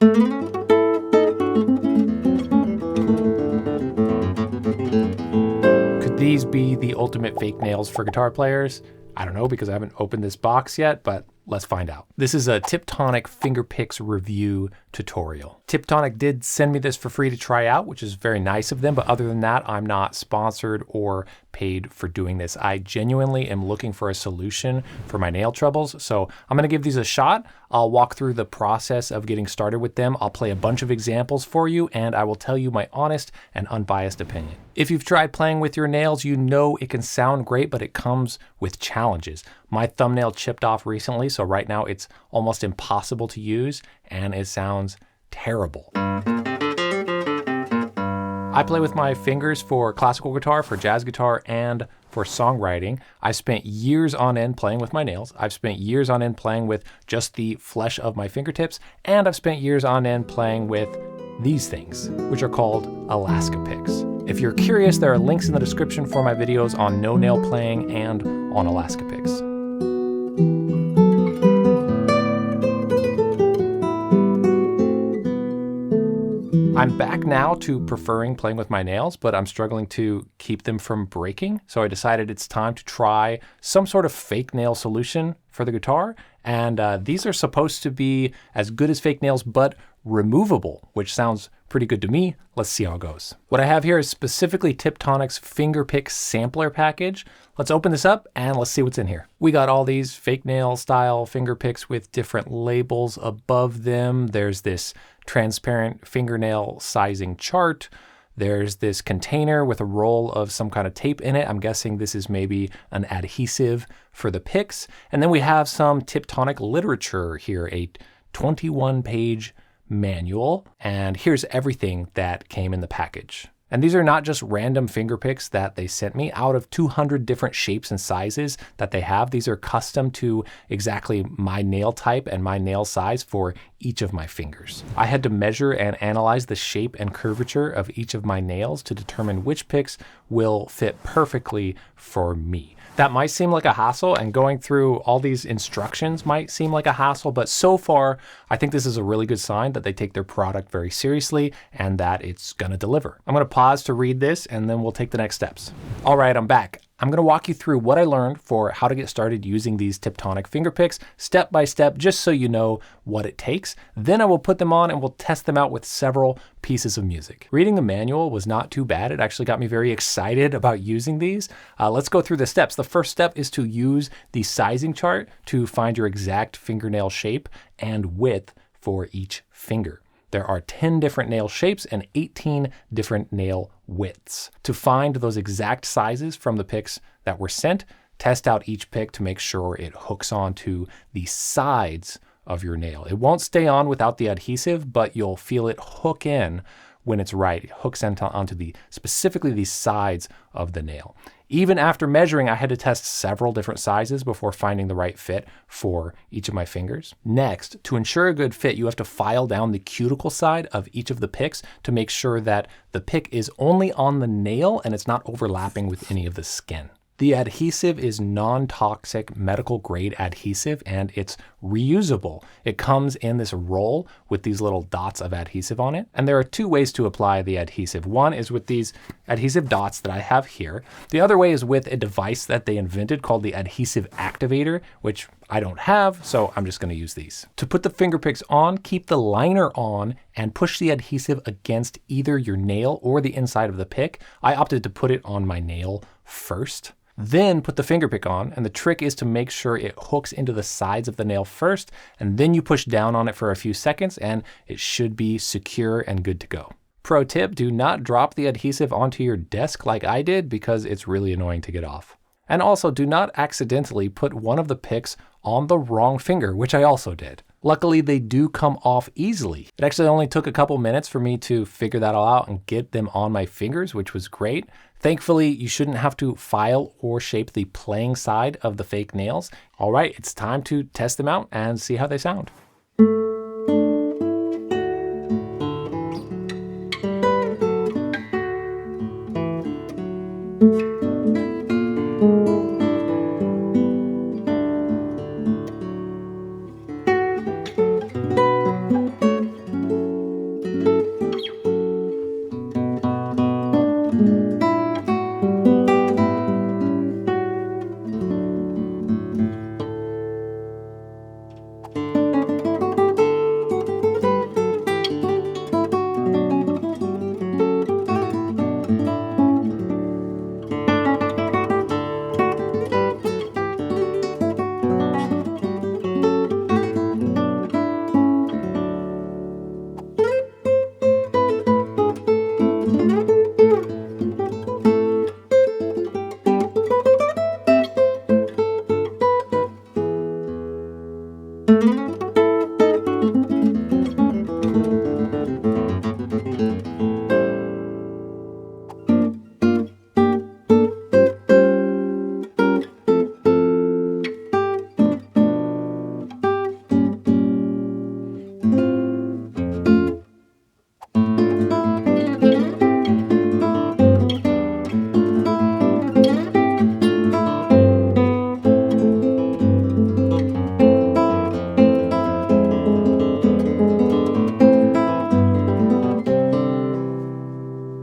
Could these be the ultimate fake nails for guitar players? I don't know because I haven't opened this box yet, but let's find out. This is a Tiptonic Finger Picks review tutorial. Tiptonic did send me this for free to try out, which is very nice of them, but other than that, I'm not sponsored or paid for doing this. I genuinely am looking for a solution for my nail troubles, so I'm gonna give these a shot. I'll walk through the process of getting started with them. I'll play a bunch of examples for you, and I will tell you my honest and unbiased opinion. If you've tried playing with your nails, you know it can sound great, but it comes with challenges. My thumbnail chipped off recently, so right now it's almost impossible to use, and it sounds terrible. I play with my fingers for classical guitar, for jazz guitar, and for songwriting. I've spent years on end playing with my nails. I've spent years on end playing with just the flesh of my fingertips, and I've spent years on end playing with these things, which are called Alaska picks. If you're curious, there are links in the description for my videos on no nail playing and on Alaska picks. I'm back now to preferring playing with my nails, but I'm struggling to keep them from breaking. So I decided it's time to try some sort of fake nail solution for the guitar. And these are supposed to be as good as fake nails, but removable, which sounds pretty good to me. Let's see how it goes. What I have here is specifically Tiptonic's Finger Picks sampler package. Let's open this up and let's see what's in here. We got all these fake nail style finger picks with different labels above them. There's this transparent fingernail sizing chart. There's this container with a roll of some kind of tape in it. I'm guessing this is maybe an adhesive for the picks. And then we have some Tiptonic literature here, a 21-page manual. And here's everything that came in the package. And these are not just random finger picks that they sent me. Out of 200 different shapes and sizes that they have, these are custom to exactly my nail type and my nail size for each of my fingers. I had to measure and analyze the shape and curvature of each of my nails to determine which picks will fit perfectly for me. That might seem like a hassle, and going through all these instructions might seem like a hassle, but so far, I think this is a really good sign that they take their product very seriously and that it's gonna deliver. I'm gonna pause to read this and then we'll take the next steps. All right, I'm back. I'm gonna walk you through what I learned for how to get started using these Tiptonic finger picks step by step, just so you know what it takes. Then I will put them on and we'll test them out with several pieces of music. Reading the manual was not too bad. It actually got me very excited about using these. Let's go through the steps. The first step is to use the sizing chart to find your exact fingernail shape and width for each finger. There are 10 different nail shapes and 18 different nail widths. To find those exact sizes from the picks that were sent, test out each pick to make sure it hooks onto the sides of your nail. It won't stay on without the adhesive, but you'll feel it hook in when it's right. It hooks onto specifically the sides of the nail. Even after measuring, I had to test several different sizes before finding the right fit for each of my fingers. Next, to ensure a good fit, you have to file down the cuticle side of each of the picks to make sure that the pick is only on the nail and it's not overlapping with any of the skin. The adhesive is non-toxic medical grade adhesive and it's reusable. It comes in this roll with these little dots of adhesive on it. And there are two ways to apply the adhesive. One is with these adhesive dots that I have here. The other way is with a device that they invented called the adhesive activator, which I don't have, so I'm just gonna use these. To put the finger picks on, keep the liner on and push the adhesive against either your nail or the inside of the pick. I opted to put it on my nail first. Then put the finger pick on, and the trick is to make sure it hooks into the sides of the nail first, and then you push down on it for a few seconds, and it should be secure and good to go. Pro tip, do not drop the adhesive onto your desk like I did because it's really annoying to get off. And also, do not accidentally put one of the picks on the wrong finger, which I also did. Luckily, they do come off easily. It actually only took a couple minutes for me to figure that all out and get them on my fingers, which was great. Thankfully, you shouldn't have to file or shape the playing side of the fake nails. All right, it's time to test them out and see how they sound.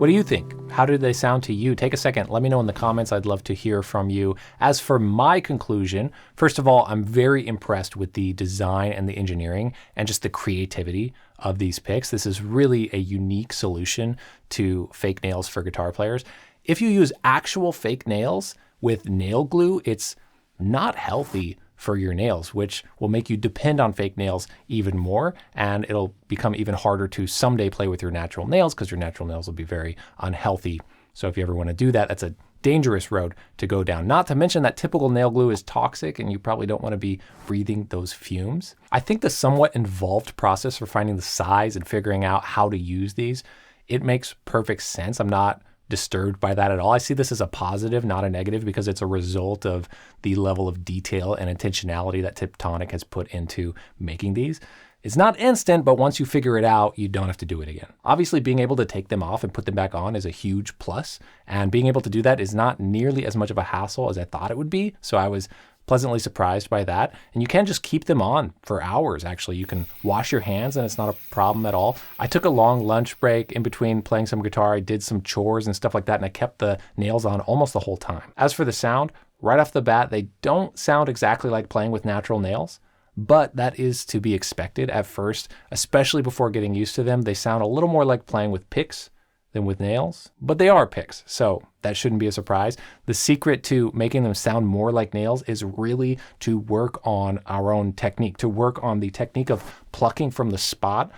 What do you think? How did they sound to you? Take a second, let me know in the comments. I'd love to hear from you. As for my conclusion, first of all, I'm very impressed with the design and the engineering and just the creativity of these picks. This is really a unique solution to fake nails for guitar players. If you use actual fake nails with nail glue, it's not healthy for your nails, which will make you depend on fake nails even more, and it'll become even harder to someday play with your natural nails because your natural nails will be very unhealthy. So if you ever want to do that, that's a dangerous road to go down. Not to mention that typical nail glue is toxic and you probably don't want to be breathing those fumes. I think the somewhat involved process for finding the size and figuring out how to use these, it makes perfect sense. I'm not disturbed by that at all. I see this as a positive, not a negative, because it's a result of the level of detail and intentionality that Tiptonic has put into making these. It's not instant, but once you figure it out, you don't have to do it again. Obviously, being able to take them off and put them back on is a huge plus, and being able to do that is not nearly as much of a hassle as I thought it would be, so I was pleasantly surprised by that. And you can just keep them on for hours, actually. You can wash your hands and it's not a problem at all. I took a long lunch break in between playing some guitar. I did some chores and stuff like that, and I kept the nails on almost the whole time. As for the sound, right off the bat, they don't sound exactly like playing with natural nails, but that is to be expected at first, especially before getting used to them. They sound a little more like playing with picks than with nails, but they are picks, so that shouldn't be a surprise. The secret to making them sound more like nails is really to work on our own technique, to work on the technique of plucking from the spot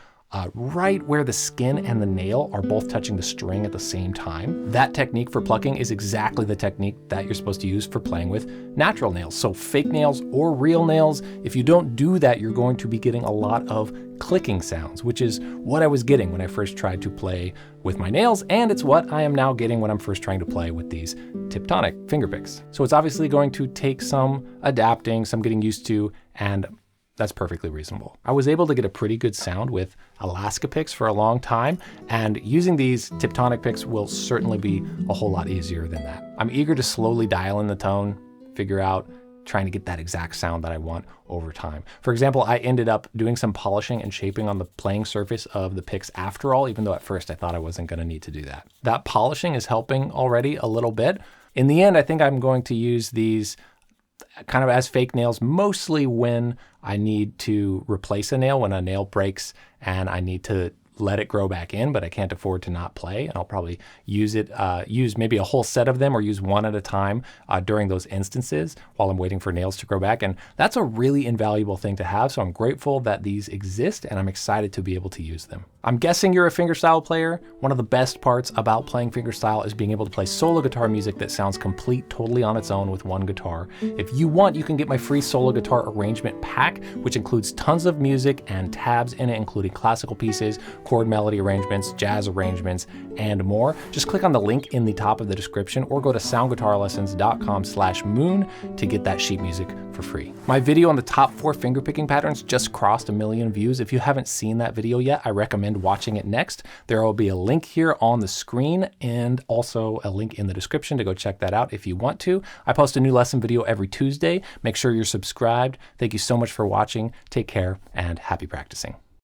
right where the skin and the nail are both touching the string at the same time. That technique for plucking is exactly the technique that you're supposed to use for playing with natural nails. So fake nails or real nails, if you don't do that, you're going to be getting a lot of clicking sounds, which is what I was getting when I first tried to play with my nails, and it's what I am now getting when I'm first trying to play with these Tiptonic finger picks. So it's obviously going to take some adapting, some getting used to, and that's perfectly reasonable. I was able to get a pretty good sound with Alaska picks for a long time, and using these Tiptonic picks will certainly be a whole lot easier than that. I'm eager to slowly dial in the tone, figure out trying to get that exact sound that I want over time. For example, I ended up doing some polishing and shaping on the playing surface of the picks after all, even though at first I thought I wasn't gonna need to do that. That polishing is helping already a little bit. In the end, I think I'm going to use these kind of as fake nails, mostly when I need to replace a nail, when a nail breaks and I need to let it grow back in, but I can't afford to not play. And I'll probably use it, use maybe a whole set of them or use one at a time during those instances while I'm waiting for nails to grow back. And that's a really invaluable thing to have. So I'm grateful that these exist and I'm excited to be able to use them. I'm guessing you're a fingerstyle player. One of the best parts about playing fingerstyle is being able to play solo guitar music that sounds complete totally on its own with one guitar. If you want, you can get my free solo guitar arrangement pack, which includes tons of music and tabs in it, including classical pieces, chord melody arrangements, jazz arrangements, and more. Just click on the link in the top of the description or go to soundguitarlessons.com/moon to get that sheet music for free. My video on the top 4 fingerpicking patterns just crossed 1 million views. If you haven't seen that video yet, I recommend watching it next. There will be a link here on the screen and also a link in the description to go check that out if you want to. I post a new lesson video every Tuesday. Make sure you're subscribed. Thank you so much for watching. Take care and happy practicing.